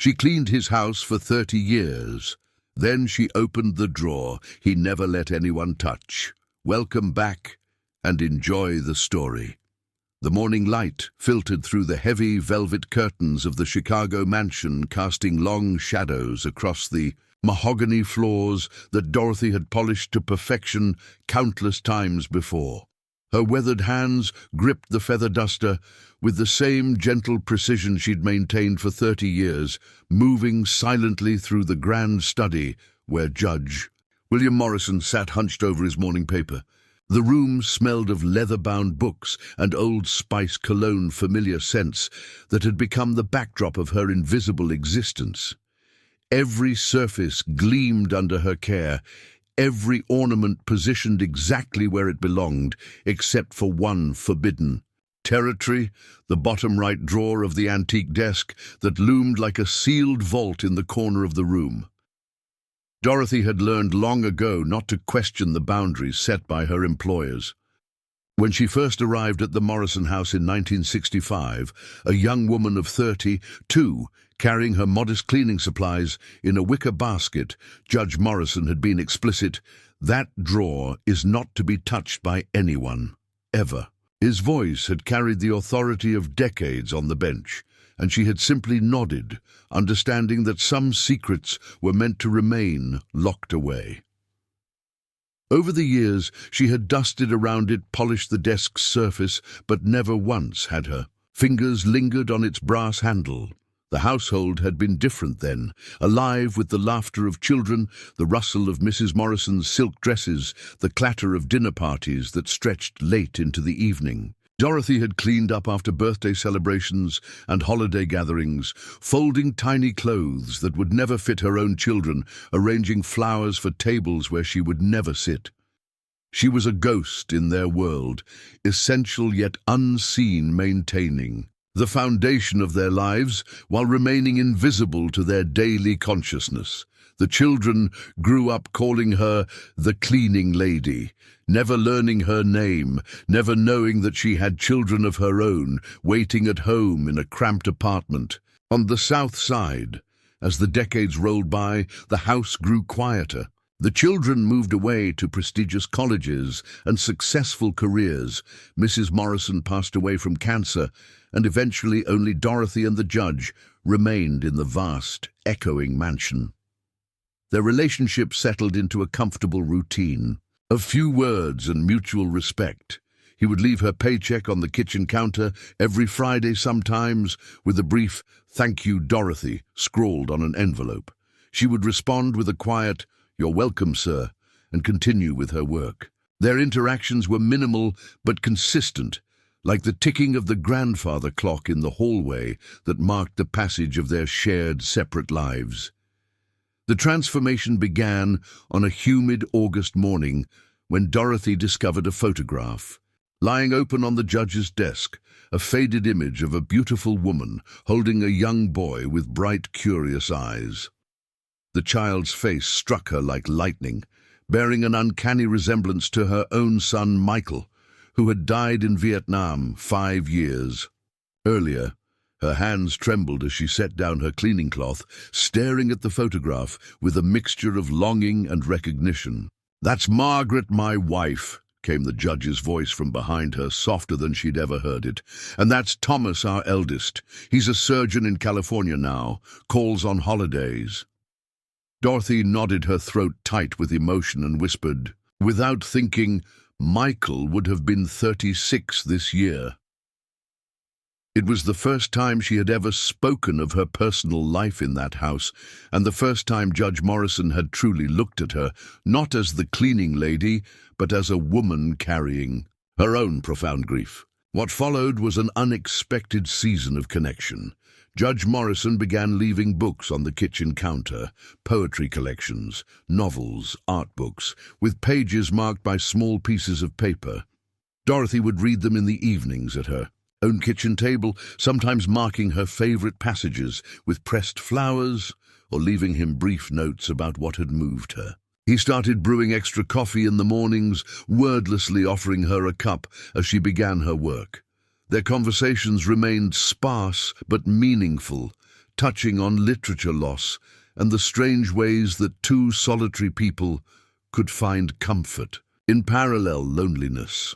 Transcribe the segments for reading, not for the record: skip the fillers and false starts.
She cleaned his house for 30 years. Then she opened the drawer he never let anyone touch. Welcome back, and enjoy the story. The morning light filtered through the heavy velvet curtains of the Chicago mansion, casting long shadows across the mahogany floors that Dorothy had polished to perfection countless times before. Her weathered hands gripped the feather duster with the same gentle precision she'd maintained for 30 years, moving silently through the grand study where Judge William Morrison sat hunched over his morning paper. The room smelled of leather-bound books and Old Spice cologne, familiar scents that had become the backdrop of her invisible existence. Every surface gleamed under her care, every ornament positioned exactly where it belonged, except for one forbidden territory, the bottom right drawer of the antique desk that loomed like a sealed vault in the corner of the room. Dorothy had learned long ago not to question the boundaries set by her employers. When she first arrived at the Morrison house in 1965, a young woman of 32, carrying her modest cleaning supplies in a wicker basket, Judge Morrison had been explicit, "That drawer is not to be touched by anyone, ever." His voice had carried the authority of decades on the bench, and she had simply nodded, understanding that some secrets were meant to remain locked away. Over the years, she had dusted around it, polished the desk's surface, but never once had her fingers lingered on its brass handle. The household had been different then, alive with the laughter of children, the rustle of Mrs. Morrison's silk dresses, the clatter of dinner parties that stretched late into the evening. Dorothy had cleaned up after birthday celebrations and holiday gatherings, folding tiny clothes that would never fit her own children, arranging flowers for tables where she would never sit. She was a ghost in their world, essential yet unseen, maintaining the foundation of their lives while remaining invisible to their daily consciousness. The children grew up calling her the cleaning lady, never learning her name, never knowing that she had children of her own, waiting at home in a cramped apartment. On the South Side, as the decades rolled by, the house grew quieter. The children moved away to prestigious colleges and successful careers. Mrs. Morrison passed away from cancer, and eventually only Dorothy and the judge remained in the vast, echoing mansion. Their relationship settled into a comfortable routine. A few words and mutual respect. He would leave her paycheck on the kitchen counter every Friday sometimes, with a brief "Thank you, Dorothy" scrawled on an envelope. She would respond with a quiet "You're welcome, sir," and continue with her work. Their interactions were minimal but consistent, like the ticking of the grandfather clock in the hallway that marked the passage of their shared, separate lives. The transformation began on a humid August morning when Dorothy discovered a photograph. Lying open on the judge's desk, a faded image of a beautiful woman holding a young boy with bright, curious eyes. The child's face struck her like lightning, bearing an uncanny resemblance to her own son Michael, who had died in Vietnam 5 years earlier. Her hands trembled as she set down her cleaning cloth, staring at the photograph with a mixture of longing and recognition. "That's Margaret, my wife," came the judge's voice from behind her, softer than she'd ever heard it. "And that's Thomas, our eldest. He's a surgeon in California now, calls on holidays." Dorothy nodded, her throat tight with emotion, and whispered, without thinking, "Michael would have been 36 this year." It was the first time she had ever spoken of her personal life in that house, and the first time Judge Morrison had truly looked at her, not as the cleaning lady, but as a woman carrying her own profound grief. What followed was an unexpected season of connection. Judge Morrison began leaving books on the kitchen counter, poetry collections, novels, art books, with pages marked by small pieces of paper. Dorothy would read them in the evenings at her own kitchen table, sometimes marking her favorite passages with pressed flowers or leaving him brief notes about what had moved her. He started brewing extra coffee in the mornings, wordlessly offering her a cup as she began her work. Their conversations remained sparse but meaningful, touching on literature loss and the strange ways that two solitary people could find comfort in parallel loneliness.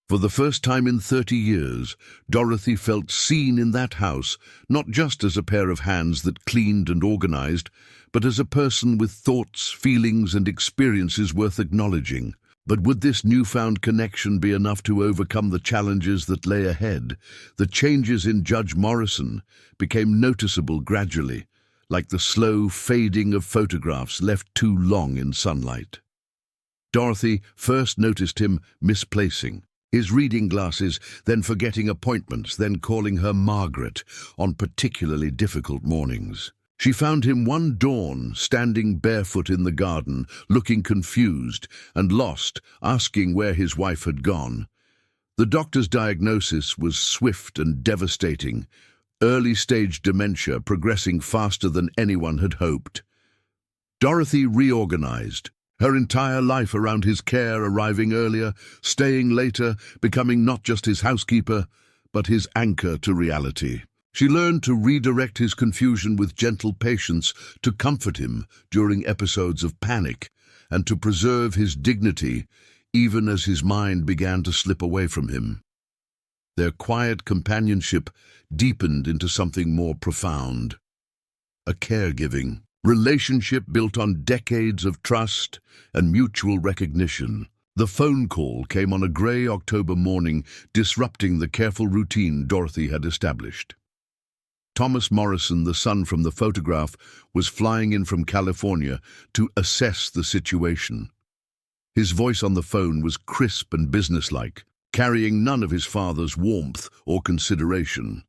For the first time in 30 years, Dorothy felt seen in that house, not just as a pair of hands that cleaned and organized, but as a person with thoughts, feelings, and experiences worth acknowledging. But would this newfound connection be enough to overcome the challenges that lay ahead? The changes in Judge Morrison became noticeable gradually, like the slow fading of photographs left too long in sunlight. Dorothy first noticed him misplacing his reading glasses, then forgetting appointments, then calling her Margaret on particularly difficult mornings. She found him one dawn standing barefoot in the garden, looking confused and lost, asking where his wife had gone. The doctor's diagnosis was swift and devastating, early-stage dementia progressing faster than anyone had hoped. Dorothy reorganized, her entire life around his care, arriving earlier, staying later, becoming not just his housekeeper, but his anchor to reality. She learned to redirect his confusion with gentle patience, to comfort him during episodes of panic, and to preserve his dignity even as his mind began to slip away from him. Their quiet companionship deepened into something more profound, a caregiving relationship built on decades of trust and mutual recognition. The phone call came on a grey October morning, disrupting the careful routine Dorothy had established. Thomas Morrison, the son from the photograph, was flying in from California to assess the situation. His voice on the phone was crisp and businesslike, carrying none of his father's warmth or consideration.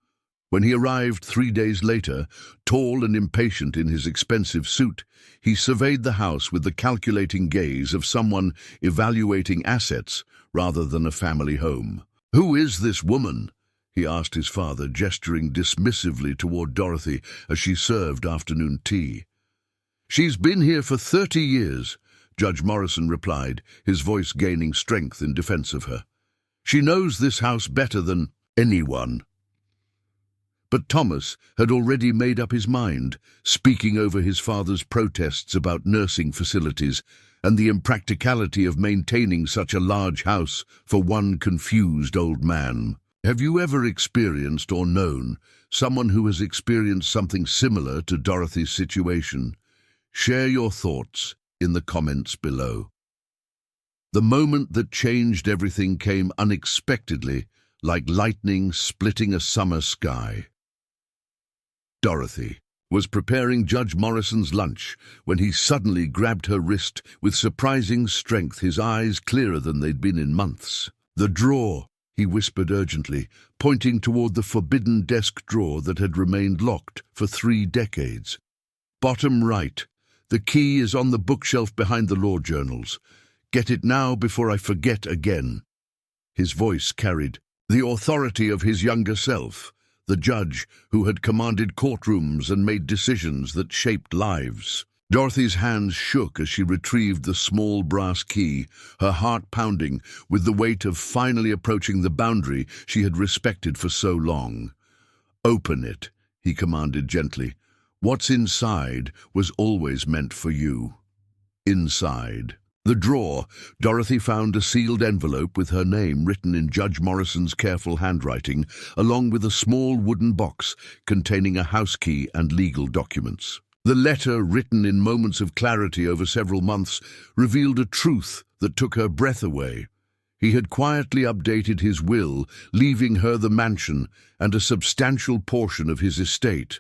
When he arrived 3 days later, tall and impatient in his expensive suit, he surveyed the house with the calculating gaze of someone evaluating assets rather than a family home. "Who is this woman?" he asked his father, gesturing dismissively toward Dorothy as she served afternoon tea. "She's been here for 30 years, Judge Morrison replied, his voice gaining strength in defense of her. "She knows this house better than anyone." But Thomas had already made up his mind, speaking over his father's protests about nursing facilities and the impracticality of maintaining such a large house for one confused old man. Have you ever experienced or known someone who has experienced something similar to Dorothy's situation? Share your thoughts in the comments below. The moment that changed everything came unexpectedly, like lightning splitting a summer sky. Dorothy was preparing Judge Morrison's lunch when he suddenly grabbed her wrist with surprising strength, his eyes clearer than they'd been in months. "The drawer," he whispered urgently, pointing toward the forbidden desk drawer that had remained locked for 3 decades. "Bottom right. The key is on the bookshelf behind the law journals. Get it now before I forget again." His voice carried the authority of his younger self, the judge who had commanded courtrooms and made decisions that shaped lives. Dorothy's hands shook as she retrieved the small brass key, her heart pounding with the weight of finally approaching the boundary she had respected for so long. "Open it," he commanded gently. "What's inside was always meant for you." Inside the drawer, Dorothy found a sealed envelope with her name written in Judge Morrison's careful handwriting, along with a small wooden box containing a house key and legal documents. The letter, written in moments of clarity over several months, revealed a truth that took her breath away. He had quietly updated his will, leaving her the mansion and a substantial portion of his estate.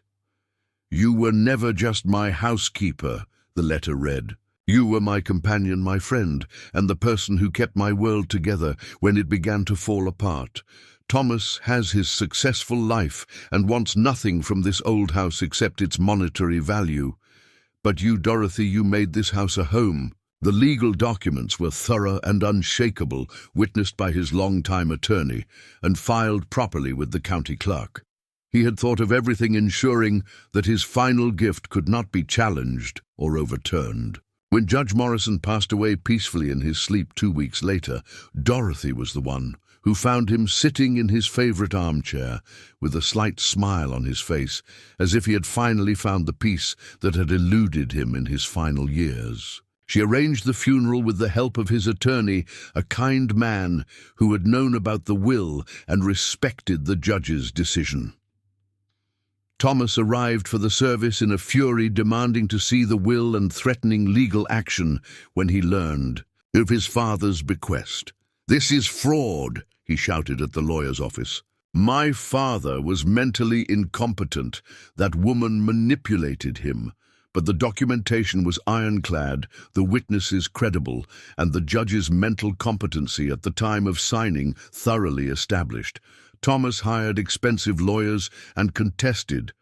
"You were never just my housekeeper," the letter read. "You were my companion, my friend, and the person who kept my world together when it began to fall apart. Thomas has his successful life and wants nothing from this old house except its monetary value. But you, Dorothy, you made this house a home." The legal documents were thorough and unshakable, witnessed by his longtime attorney, and filed properly with the county clerk. He had thought of everything, ensuring that his final gift could not be challenged or overturned. When Judge Morrison passed away peacefully in his sleep 2 weeks later, Dorothy was the one who found him sitting in his favorite armchair with a slight smile on his face, as if he had finally found the peace that had eluded him in his final years. She arranged the funeral with the help of his attorney, a kind man who had known about the will and respected the judge's decision. Thomas arrived for the service in a fury, demanding to see the will and threatening legal action when he learned of his father's bequest. "This is fraud," he shouted at the lawyer's office. "My father was mentally incompetent. That woman manipulated him. But the documentation was ironclad, the witnesses credible, and the judge's mental competency at the time of signing thoroughly established. Thomas hired expensive lawyers and contested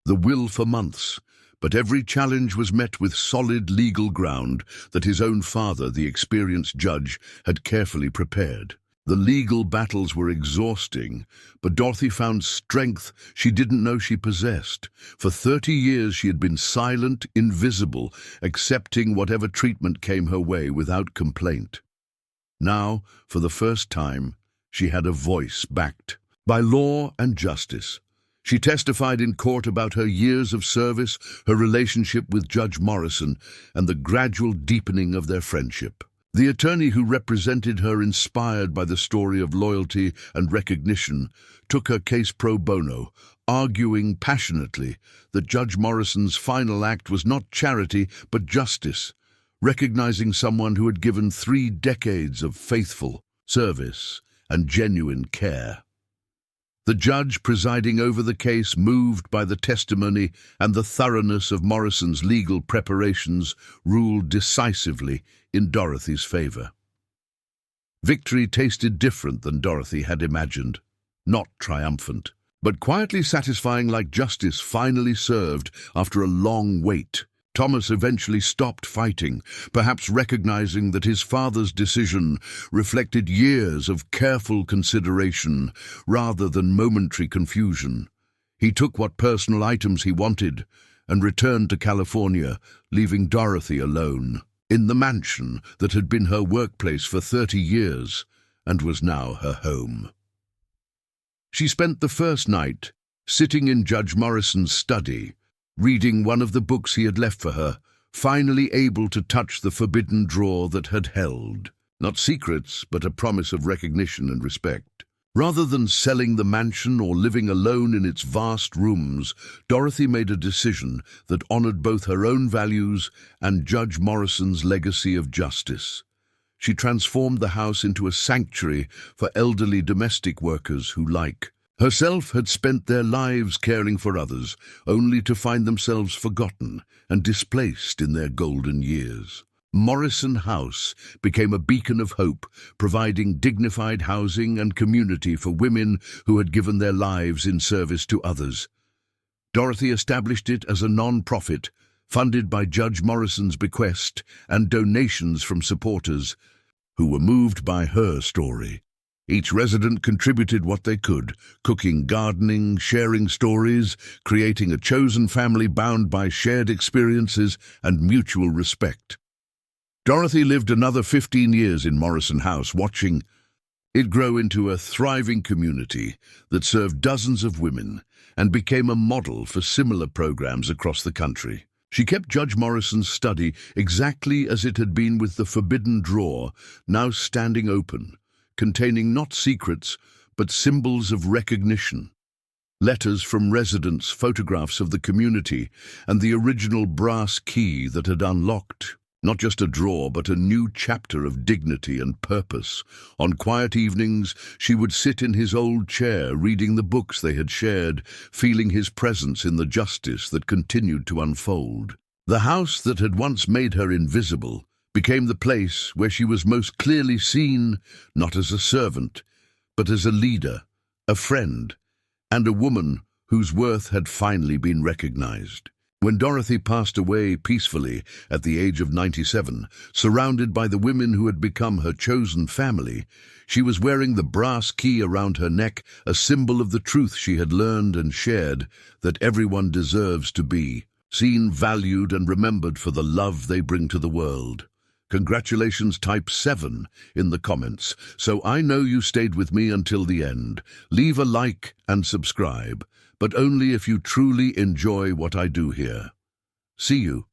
the will for months, but every challenge was met with solid legal ground that his own father, the experienced judge, had carefully prepared. The legal battles were exhausting, but Dorothy found strength she didn't know she possessed. For 30 years she had been silent, invisible, accepting whatever treatment came her way without complaint. Now, for the first time, she had a voice backed by law and justice. She testified in court about her years of service, her relationship with Judge Morrison, and the gradual deepening of their friendship. The attorney who represented her, inspired by the story of loyalty and recognition, took her case pro bono, arguing passionately that Judge Morrison's final act was not charity but justice, recognizing someone who had given 3 decades of faithful service and genuine care. The judge presiding over the case, moved by the testimony and the thoroughness of Morrison's legal preparations, ruled decisively in Dorothy's favor. Victory tasted different than Dorothy had imagined. Not triumphant, but quietly satisfying, like justice finally served after a long wait. Thomas eventually stopped fighting, perhaps recognizing that his father's decision reflected years of careful consideration rather than momentary confusion. He took what personal items he wanted and returned to California, leaving Dorothy alone in the mansion that had been her workplace for 30 years and was now her home. She spent the first night sitting in Judge Morrison's study, reading one of the books he had left for her, finally able to touch the forbidden drawer that had held, not secrets, but a promise of recognition and respect. Rather than selling the mansion or living alone in its vast rooms, Dorothy made a decision that honored both her own values and Judge Morrison's legacy of justice. She transformed the house into a sanctuary for elderly domestic workers who, like herself, had spent their lives caring for others, only to find themselves forgotten and displaced in their golden years. Morrison House became a beacon of hope, providing dignified housing and community for women who had given their lives in service to others. Dorothy established it as a non-profit, funded by Judge Morrison's bequest and donations from supporters who were moved by her story. Each resident contributed what they could, cooking, gardening, sharing stories, creating a chosen family bound by shared experiences and mutual respect. Dorothy lived another 15 years in Morrison House, watching it grow into a thriving community that served dozens of women and became a model for similar programs across the country. She kept Judge Morrison's study exactly as it had been, with the forbidden drawer now standing open, containing not secrets, but symbols of recognition. Letters from residents, photographs of the community, and the original brass key that had unlocked not just a drawer, but a new chapter of dignity and purpose. On quiet evenings, she would sit in his old chair, reading the books they had shared, feeling his presence in the justice that continued to unfold. The house that had once made her invisible became the place where she was most clearly seen, not as a servant, but as a leader, a friend, and a woman whose worth had finally been recognized. When Dorothy passed away peacefully at the age of 97, surrounded by the women who had become her chosen family, she was wearing the brass key around her neck, a symbol of the truth she had learned and shared, that everyone deserves to be seen, valued, and remembered for the love they bring to the world. Congratulations, type 7 in the comments, so I know you stayed with me until the end. Leave a like and subscribe, but only if you truly enjoy what I do here. See you.